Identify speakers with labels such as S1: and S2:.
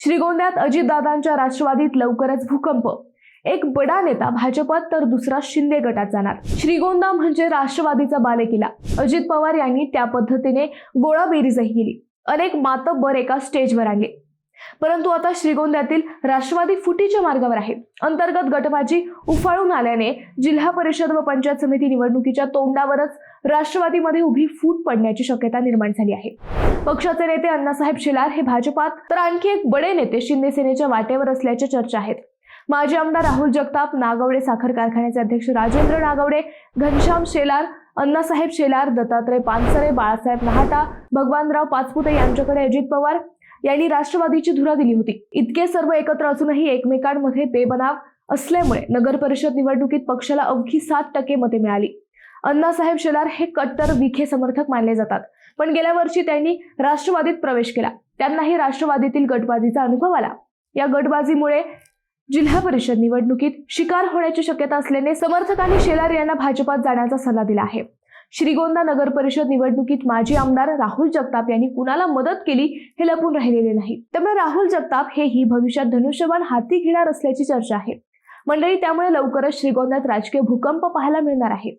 S1: श्रीगोंद्यात अजितदादांच्या राष्ट्रवादीत लवकरच भूकंप। एक बडा नेता भाजपात तर दुसरा शिंदे गटात जाणार। श्रीगोंदा म्हणजे राष्ट्रवादीचा बालेकिल्ला। अजित पवार यांनी त्या पद्धतीने गोळाबेरीजही केली, अनेक मातब्बर एका स्टेजवर आणले। परंतु आता श्रीगोंद्यातील राष्ट्रवादी फुटीच्या मार्गावर आहे। अंतर्गत गटबाजी उफाळून आल्याने जिल्हा परिषद व पंचायत समिती निवडणुकीच्या तोंडावरच राष्ट्रवादीमध्ये उभी फूट पडण्याची शक्यता निर्माण झाली आहे। पक्षाचे नेते अण्णासाहेब शेलार हे भाजपात तर आणखी एक बडे नेते शिंदे सेनेच्या वाटेवर असल्याच्या चर्चा आहेत। माजी आमदार राहुल जगताप, नागवडे साखर कारखान्याचे अध्यक्ष राजेंद्र नागवडे, घनश्याम शेलार, अण्णासाहेब शेलार, दत्तात्रय पानसरे, बाळासाहेब नहाटा, भगवानराव पाचपुते यांच्याकडे अजित पवार यांनी राष्ट्रवादीची धुरा दिली होती। इतके सर्व एकत्र असूनही एकमेकांमध्ये बेबनाव असल्यामुळे नगर परिषद निवडणुकीत पक्षाला अवघी 7% मते मिळाली। अण्णासाहेब शेलार हे कट्टर विखे समर्थक मानले जातात, पण गेल्या वर्षी त्यांनी राष्ट्रवादीत प्रवेश केला। त्यांनाही राष्ट्रवादीतील गटबाजीचा अनुभव आला। या गटबाजीमुळे जिल्हा परिषद निवडणुकीत शिकार होण्याची शक्यता असल्याने समर्थकांनी शेलार यांना भाजपात जाण्याचा सल्ला दिला आहे। श्रीगोंदा नगर परिषद निवडणुकीत माजी आमदार राहुल जगताप यांनी कुणाला मदत केली हे लपून राहिलेले नाही। त्यामुळे राहुल जगताप हेही भविष्यात धनुष्यबाण हाती घेणार असल्याची चर्चा आहे। मंडळी, त्यामुळे लवकरच श्रीगोंद्यात राजकीय भूकंप पाहायला मिळणार आहे।